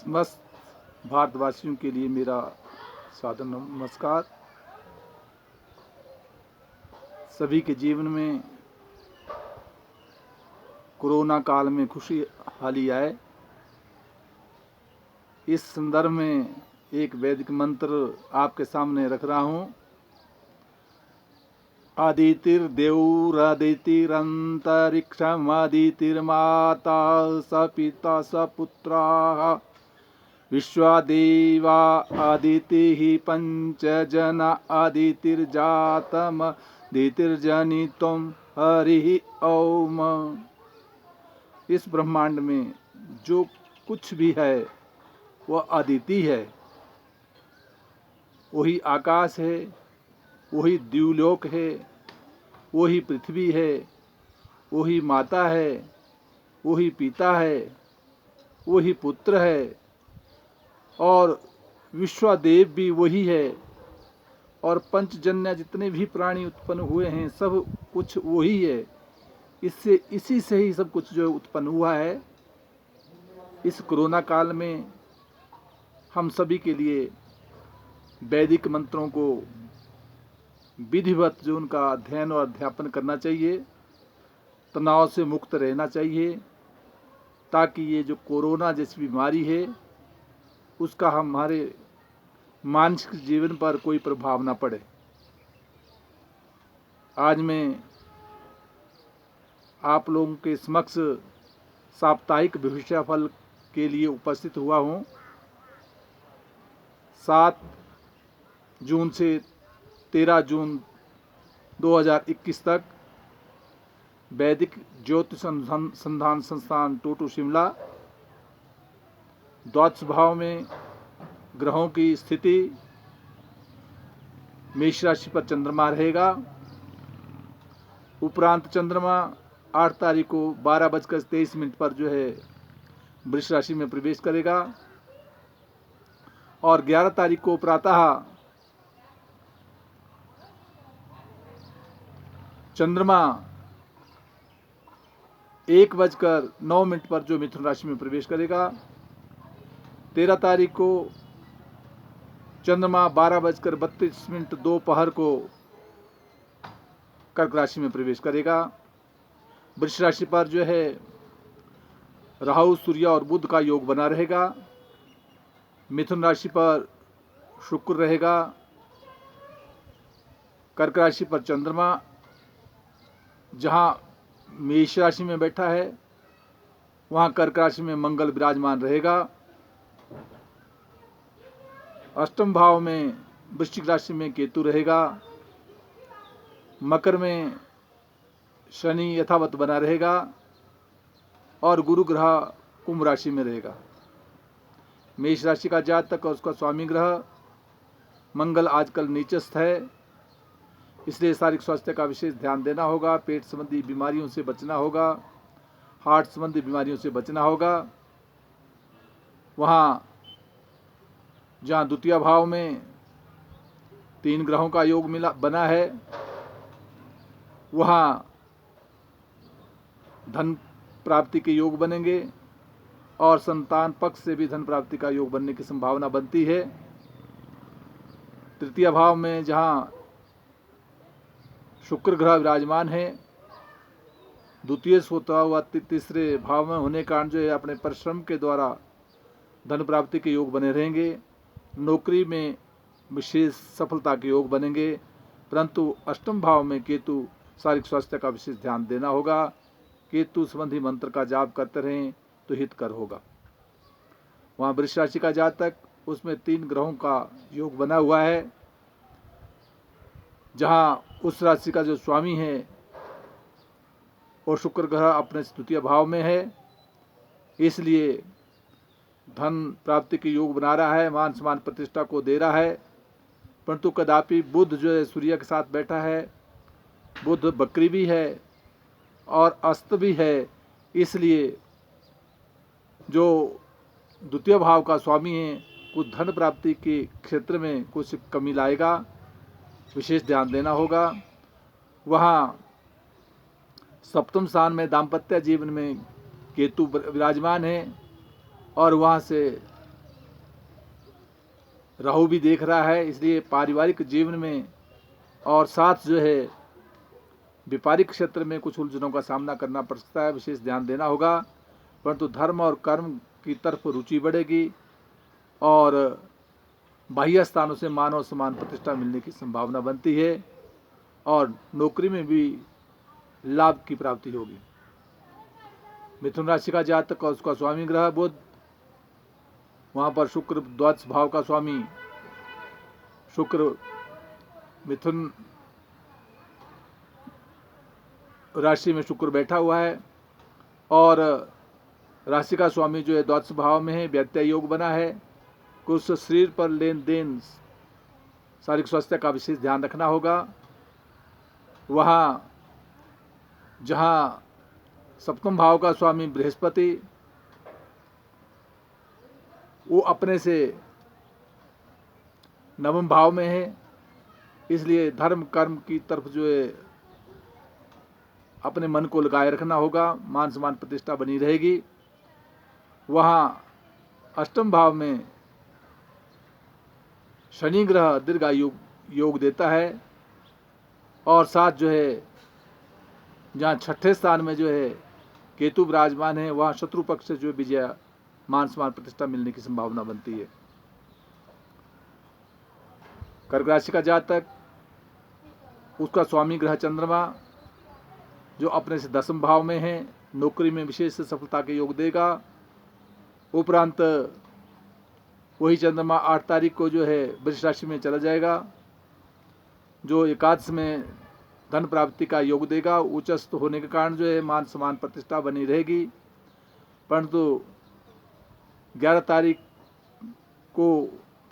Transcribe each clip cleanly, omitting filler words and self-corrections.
समस्त भारतवासियों के लिए मेरा सादर नमस्कार। सभी के जीवन में कोरोना काल में खुशहाली आए, इस संदर्भ में एक वैदिक मंत्र आपके सामने रख रहा हूँ। आदितिर्देवरादितिरन्तरिक्षमादितिर्माता स पिता स पुत्राः विश्वादेवा आदितिः पंचजन आदितिर्जातमदितिर्जनितम् हरिः ओम। इस ब्रह्मांड में जो कुछ भी है वह अदिति है, वही आकाश है, वही द्युलोक है, वही पृथ्वी है, वही माता है, वही पिता है, वही पुत्र है और विश्वदेव भी वही है और पंचजन्य जितने भी प्राणी उत्पन्न हुए हैं सब कुछ वही है। इसी से ही सब कुछ जो उत्पन्न हुआ है। इस कोरोना काल में हम सभी के लिए वैदिक मंत्रों को विधिवत जो उनका अध्ययन और अध्यापन करना चाहिए, तनाव से मुक्त रहना चाहिए, ताकि ये जो कोरोना जैसी बीमारी है उसका हमारे मानसिक जीवन पर कोई प्रभाव ना पड़े। आज मैं आप लोगों के समक्ष साप्ताहिक भविष्यफल के लिए उपस्थित हुआ हूँ। 7 जून से 13 जून 2021 तक वैदिक ज्योतिष अनुसंधान संस्थान टोटू शिमला द्वादश भाव में ग्रहों की स्थिति, मेष राशि पर चंद्रमा रहेगा। उपरांत चंद्रमा 8 तारीख को 12:23 पर जो है वृष राशि में प्रवेश करेगा और 11 तारीख को प्रातः चंद्रमा 1:09 पर जो मिथुन राशि में प्रवेश करेगा। 13 तारीख को चंद्रमा 12:32 दोपहर को कर्क राशि में प्रवेश करेगा। वृष राशि पर जो है राहु, सूर्य और बुध का योग बना रहेगा। मिथुन राशि पर शुक्र रहेगा। कर्क राशि पर चंद्रमा जहां मेष राशि में बैठा है वहां कर्क राशि में मंगल विराजमान रहेगा। अष्टम भाव में वृश्चिक राशि में केतु रहेगा। मकर में शनि यथावत बना रहेगा और गुरु ग्रह कुंभ राशि में रहेगा। मेष राशि का जातक और उसका स्वामी ग्रह मंगल आजकल नीचस्थ है, इसलिए शारीरिक स्वास्थ्य का विशेष ध्यान देना होगा। पेट संबंधी बीमारियों से बचना होगा, हार्ट संबंधी बीमारियों से बचना होगा। वहाँ जहाँ द्वितीय भाव में 3 ग्रहों का योग बना है वहाँ धन प्राप्ति के योग बनेंगे और संतान पक्ष से भी धन प्राप्ति का योग बनने की संभावना बनती है। तृतीय भाव में जहाँ शुक्र ग्रह विराजमान है, द्वितीय से होता हुआ तीसरे भाव में होने के कारण जो है अपने परिश्रम के द्वारा धन प्राप्ति के योग बने रहेंगे। नौकरी में विशेष सफलता के योग बनेंगे, परंतु अष्टम भाव में केतु, शारीरिक स्वास्थ्य का विशेष ध्यान देना होगा। केतु संबंधी मंत्र का जाप करते रहें तो हितकर होगा। वहाँ वृष राशि का जातक, उसमें 3 ग्रहों का योग बना हुआ है, जहाँ उस राशि का जो स्वामी है और शुक्र ग्रह अपने द्वितीय भाव में है, इसलिए धन प्राप्ति के योग बना रहा है, मान सम्मान प्रतिष्ठा को दे रहा है। परंतु कदापि बुध जो है सूर्य के साथ बैठा है, बुध बकरी भी है और अस्त भी है, इसलिए जो द्वितीय भाव का स्वामी है कुछ धन प्राप्ति के क्षेत्र में कुछ कमी लाएगा, विशेष ध्यान देना होगा। वहाँ सप्तम स्थान में दाम्पत्य जीवन में केतु विराजमान है और वहाँ से राहु भी देख रहा है, इसलिए पारिवारिक जीवन में और साथ जो है व्यापारिक क्षेत्र में कुछ उलझनों का सामना करना पड़ सकता है, विशेष ध्यान देना होगा। परंतु धर्म और कर्म की तरफ रुचि बढ़ेगी और बाह्य स्थानों से मान और सम्मान प्रतिष्ठा मिलने की संभावना बनती है और नौकरी में भी लाभ की प्राप्ति होगी। मिथुन राशि का जातक और उसका स्वामी ग्रह बुध, वहाँ पर शुक्र द्वादश भाव का स्वामी शुक्र मिथुन राशि में शुक्र बैठा हुआ है और राशि का स्वामी जो है द्वादश भाव में है, व्यत्यय योग बना है। कुछ शरीर पर लेन देन शारीरिक स्वास्थ्य का विशेष ध्यान रखना होगा। वहाँ जहाँ सप्तम भाव का स्वामी बृहस्पति वो अपने से नवम भाव में है, इसलिए धर्म कर्म की तरफ जो है अपने मन को लगाए रखना होगा, मान सम्मान प्रतिष्ठा बनी रहेगी। वहाँ अष्टम भाव में शनि ग्रह दीर्घायु योग देता है और साथ जो है जहाँ छठे स्थान में जो है केतु विराजमान है, वहाँ शत्रु पक्ष से जो विजय मान सम्मान प्रतिष्ठा मिलने की संभावना बनती है। कर्क राशि का जातक, उसका स्वामी ग्रह चंद्रमा जो अपने से दसम भाव में है, नौकरी में विशेष सफलता के योग देगा। उपरांत वही चंद्रमा 8 तारीख को जो है वृष राशि में चला जाएगा, जो एकादश में धन प्राप्ति का योग देगा। उच्चस्थ होने के कारण जो है मान सम्मान प्रतिष्ठा बनी रहेगी। परंतु 11 तारीख को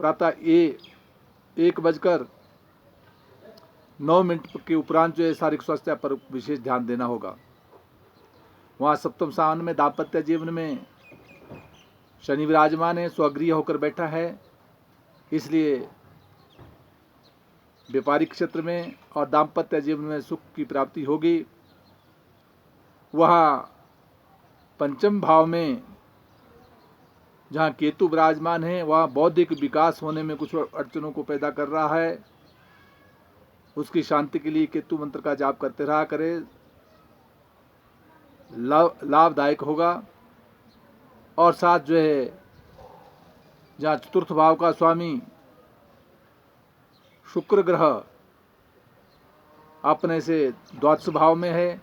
प्रातः 1:09 के उपरांत जो है शारीरिक स्वास्थ्य पर विशेष ध्यान देना होगा। वहाँ सप्तम स्थान में दाम्पत्य जीवन में शनि विराजमान है, स्वगृह होकर बैठा है, इसलिए व्यापारिक क्षेत्र में और दाम्पत्य जीवन में सुख की प्राप्ति होगी। वहाँ पंचम भाव में जहाँ केतु विराजमान है, वहाँ बौद्धिक विकास होने में कुछ अड़चनों को पैदा कर रहा है। उसकी शांति के लिए केतु मंत्र का जाप करते रहा करें, लाभदायक होगा। और साथ जो है जहाँ चतुर्थ भाव का स्वामी शुक्र ग्रह अपने से द्वादश भाव में है,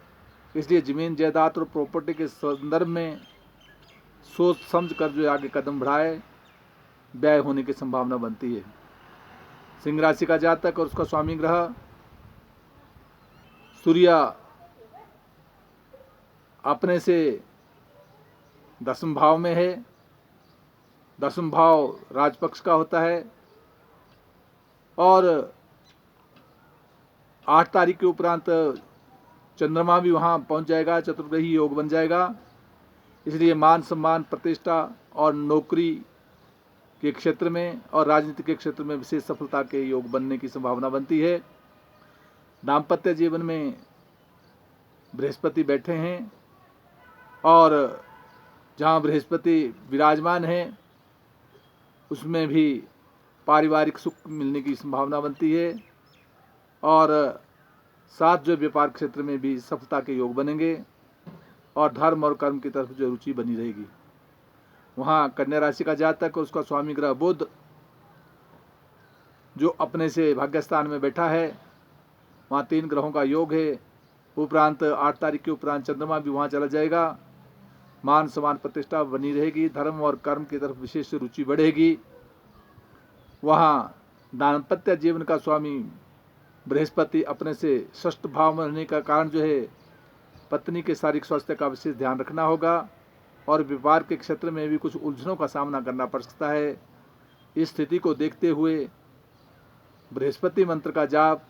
इसलिए जमीन जायदाद और प्रॉपर्टी के संदर्भ में सोच समझ कर जो आगे कदम बढ़ाए, व्यय होने की संभावना बनती है। सिंह राशि का जातक और उसका स्वामी ग्रह सूर्य अपने से दसम भाव में है। दसम भाव राजपक्ष का होता है और 8 तारीख के उपरांत चंद्रमा भी वहाँ पहुँच जाएगा, चतुर्ग्रही योग बन जाएगा। इसलिए मान सम्मान प्रतिष्ठा और नौकरी के क्षेत्र में और राजनीति के क्षेत्र में विशेष सफलता के योग बनने की संभावना बनती है। दाम्पत्य जीवन में बृहस्पति बैठे हैं और जहाँ बृहस्पति विराजमान है उसमें भी पारिवारिक सुख मिलने की संभावना बनती है और साथ जो व्यापार क्षेत्र में भी सफलता के योग बनेंगे और धर्म और कर्म की तरफ जो रुचि बनी रहेगी। वहाँ कन्या राशि का जातक और उसका स्वामी ग्रह बुध जो अपने से भाग्यस्थान में बैठा है, वहाँ 3 ग्रहों का योग है। उपरांत 8 तारीख के उपरांत चंद्रमा भी वहाँ चला जाएगा। मान सम्मान प्रतिष्ठा बनी रहेगी, धर्म और कर्म की तरफ विशेष रुचि बढ़ेगी। वहाँ दाम्पत्य जीवन का स्वामी बृहस्पति अपने से षष्ठ भाव में रहने का कारण जो है पत्नी के शारीरिक स्वास्थ्य का विशेष ध्यान रखना होगा और व्यापार के क्षेत्र में भी कुछ उलझनों का सामना करना पड़ सकता है। इस स्थिति को देखते हुए बृहस्पति मंत्र का जाप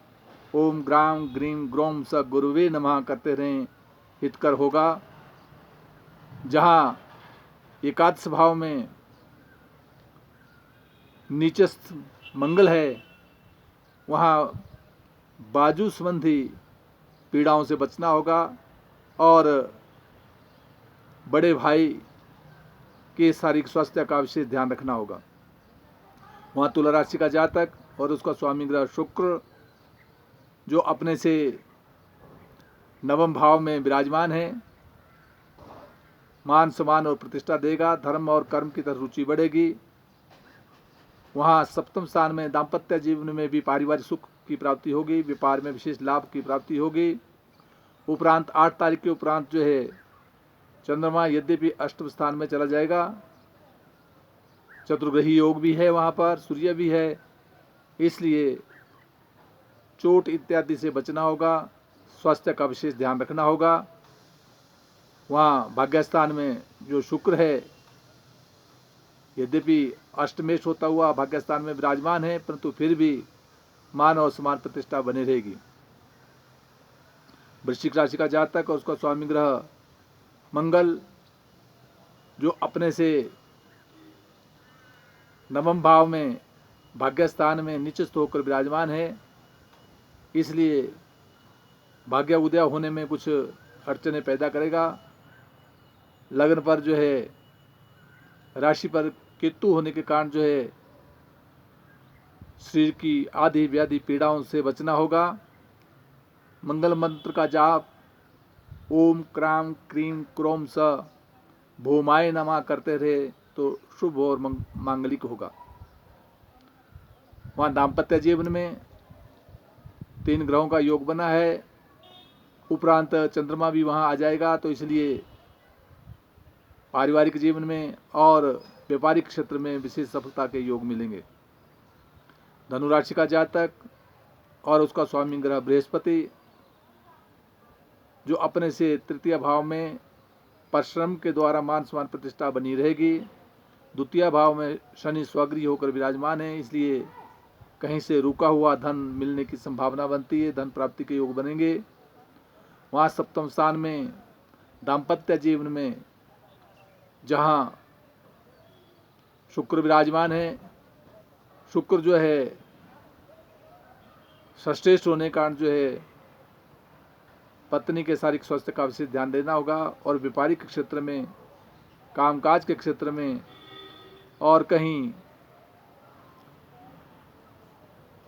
ओम ग्राम ग्रीम ग्रोम स गुरुवे नमः करते रहें, हितकर होगा। जहाँ एकादश भाव में नीचस्थ मंगल है, वहाँ बाजू संबंधी पीड़ाओं से बचना होगा और बड़े भाई के शारीरिक स्वास्थ्य का विशेष ध्यान रखना होगा। वहाँ तुला राशि का जातक और उसका स्वामी ग्रह शुक्र जो अपने से नवम भाव में विराजमान है, मान सम्मान और प्रतिष्ठा देगा, धर्म और कर्म की तरफ रुचि बढ़ेगी। वहाँ सप्तम स्थान में दाम्पत्य जीवन में भी पारिवारिक सुख की प्राप्ति होगी, व्यापार में विशेष लाभ की प्राप्ति होगी। उपरांत 8 तारीख के उपरांत जो है चंद्रमा यद्यपि अष्टम स्थान में चला जाएगा, चतुर्ग्रही योग भी है, वहाँ पर सूर्य भी है, इसलिए चोट इत्यादि से बचना होगा, स्वास्थ्य का विशेष ध्यान रखना होगा। वहाँ भाग्यस्थान में जो शुक्र है यद्यपि अष्टमेश होता हुआ भाग्यस्थान में विराजमान है, परंतु फिर भी मान और समान प्रतिष्ठा बनी रहेगी। वृश्चिक राशि का जातक और उसका स्वामी ग्रह मंगल जो अपने से नवम भाव में भाग्यस्थान में नीचस्थ होकर विराजमान है, इसलिए भाग्य उदय होने में कुछ अड़चने पैदा करेगा। लग्न पर जो है राशि पर केतु होने के कारण जो है शरीर की आदि व्याधि पीड़ाओं से बचना होगा। मंगल मंत्र का जाप ओम क्राम क्रीम क्रोम स भूमाय नमः करते रहे तो शुभ और मांगलिक होगा। वहाँ दाम्पत्य जीवन में 3 ग्रहों का योग बना है, उपरांत चंद्रमा भी वहाँ आ जाएगा, तो इसलिए पारिवारिक जीवन में और व्यापारिक क्षेत्र में विशेष सफलता के योग मिलेंगे। धनु राशि का जातक और उसका स्वामी ग्रह बृहस्पति जो अपने से तृतीय भाव में परिश्रम के द्वारा मान सम्मान प्रतिष्ठा बनी रहेगी। द्वितीय भाव में शनि स्वगृही होकर विराजमान है, इसलिए कहीं से रुका हुआ धन मिलने की संभावना बनती है, धन प्राप्ति के योग बनेंगे। वहाँ सप्तम स्थान में दाम्पत्य जीवन में जहाँ शुक्र विराजमान है, शुक्र जो है षष्ठेष्ठ होने के कारण जो है पत्नी के शारीरिक स्वास्थ्य का विशेष ध्यान देना होगा, और व्यापारिक क्षेत्र में, कामकाज के क्षेत्र में और कहीं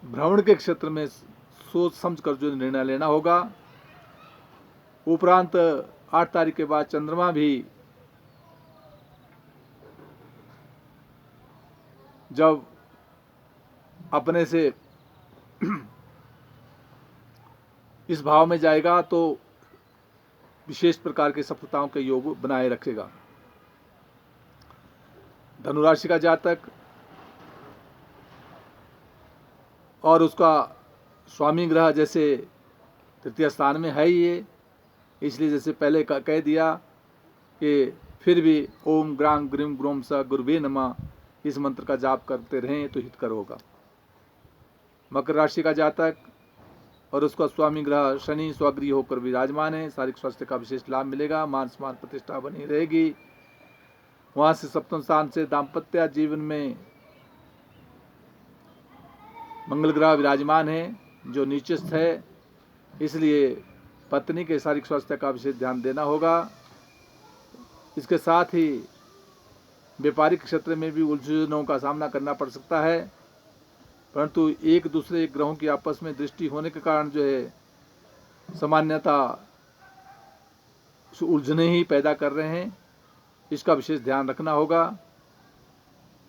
भ्रमण के क्षेत्र में सोच समझ कर जो निर्णय लेना होगा। उपरांत 8 तारीख के बाद चंद्रमा भी जब अपने से इस भाव में जाएगा तो विशेष प्रकार की सफलताओं के योग बनाए रखेगा। धनुराशि का जातक और उसका स्वामी ग्रह जैसे तृतीय स्थान में है ही ये, इसलिए जैसे पहले कह दिया कि फिर भी ओम ग्राम ग्रीम ग्रोम स गुरुवे नमः इस मंत्र का जाप करते रहें तो हितकर होगा। मकर राशि का जातक और उसका स्वामी ग्रह शनि स्वगृही होकर विराजमान है, शारीरिक स्वास्थ्य का विशेष लाभ मिलेगा, मान सम्मान प्रतिष्ठा बनी रहेगी। वहाँ से सप्तम स्थान से दाम्पत्य जीवन में मंगल ग्रह विराजमान है जो नीचस्थ है, इसलिए पत्नी के शारीरिक स्वास्थ्य का विशेष ध्यान देना होगा। इसके साथ ही व्यापारिक क्षेत्र में भी उलझनों का सामना करना पड़ सकता है, परंतु एक दूसरे ग्रहों की आपस में दृष्टि होने के कारण जो है सामान्यता उलझने ही पैदा कर रहे हैं, इसका विशेष ध्यान रखना होगा।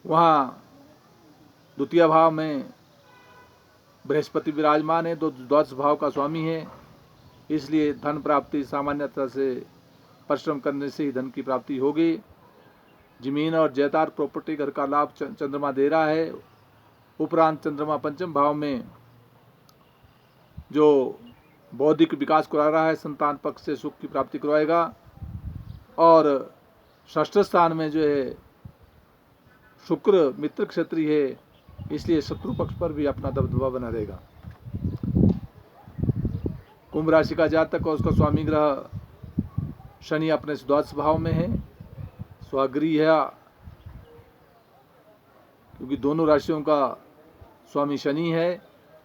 वहाँ द्वितीय भाव में बृहस्पति विराजमान है, द्वादश भाव का स्वामी है, इसलिए धन प्राप्ति सामान्यतः से परिश्रम करने से ही धन की प्राप्ति होगी। जमीन और जायदाद प्रॉपर्टी घर का लाभ चंद्रमा दे रहा है। उपरांत चंद्रमा पंचम भाव में जो बौद्धिक विकास करा रहा है, संतान पक्ष से सुख की प्राप्ति करवाएगा, और षष्ठ स्थान में जो है शुक्र मित्र क्षेत्रीय है, इसलिए शत्रु पक्ष पर भी अपना दबदबा बना रहेगा। कुंभ राशि का जातक और उसका स्वामी ग्रह शनि अपने द्वादश भाव में है, स्वगृही है, क्योंकि दोनों राशियों का स्वामी शनि है,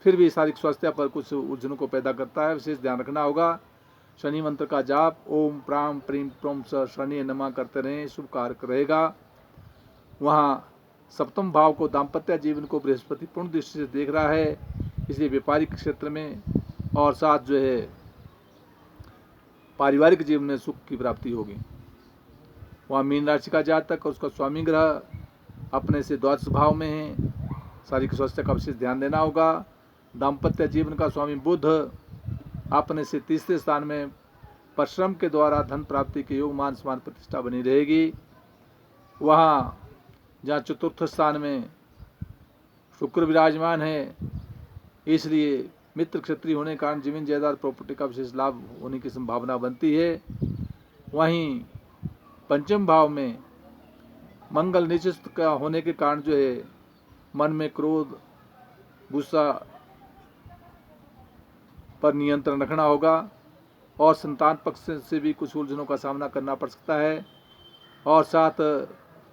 फिर भी शारीरिक स्वास्थ्य पर कुछ उलझनों को पैदा करता है, विशेष ध्यान रखना होगा। शनि मंत्र का जाप ओम प्राम प्रीम प्रोम स शनि नमः करते रहें, शुभ कारक रहेगा। वहाँ सप्तम भाव को दाम्पत्य जीवन को बृहस्पति पूर्ण दृष्टि से देख रहा है, इसलिए व्यापारिक क्षेत्र में और साथ जो है पारिवारिक जीवन में सुख की प्राप्ति होगी। वहाँ मीन राशि का जातक और उसका स्वामी ग्रह अपने से द्वादश भाव में है, शारीरिक स्वास्थ्य का विशेष ध्यान देना होगा। दाम्पत्य जीवन का स्वामी बुध अपने से तीसरे स्थान में, परिश्रम के द्वारा धन प्राप्ति के योग, मान सम्मान प्रतिष्ठा बनी रहेगी। वहाँ जहाँ चतुर्थ स्थान में शुक्र विराजमान है, इसलिए मित्र क्षत्रिय होने के कारण जमीन जायदाद प्रॉपर्टी का विशेष लाभ होने की संभावना बनती है। वहीं पंचम भाव में मंगल निचस्त का होने के कारण जो है मन में क्रोध, गुस्सा पर नियंत्रण रखना होगा और संतान पक्ष से भी कुछ उलझनों का सामना करना पड़ सकता है। और साथ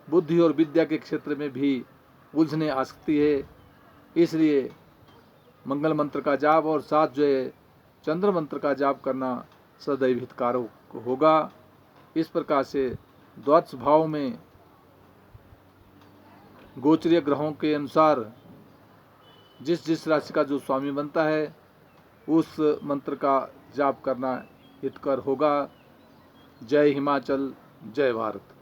बुद्धि और विद्या के क्षेत्र में भी उलझने आ सकती है, इसलिए मंगल मंत्र का जाप और साथ जो है चंद्र मंत्र का जाप करना सदैव हितकारक होगा। इस प्रकार से द्वादश भाव में गोचरीय ग्रहों के अनुसार जिस जिस राशि का जो स्वामी बनता है उस मंत्र का जाप करना हितकर होगा। जय हिमाचल, जय भारत।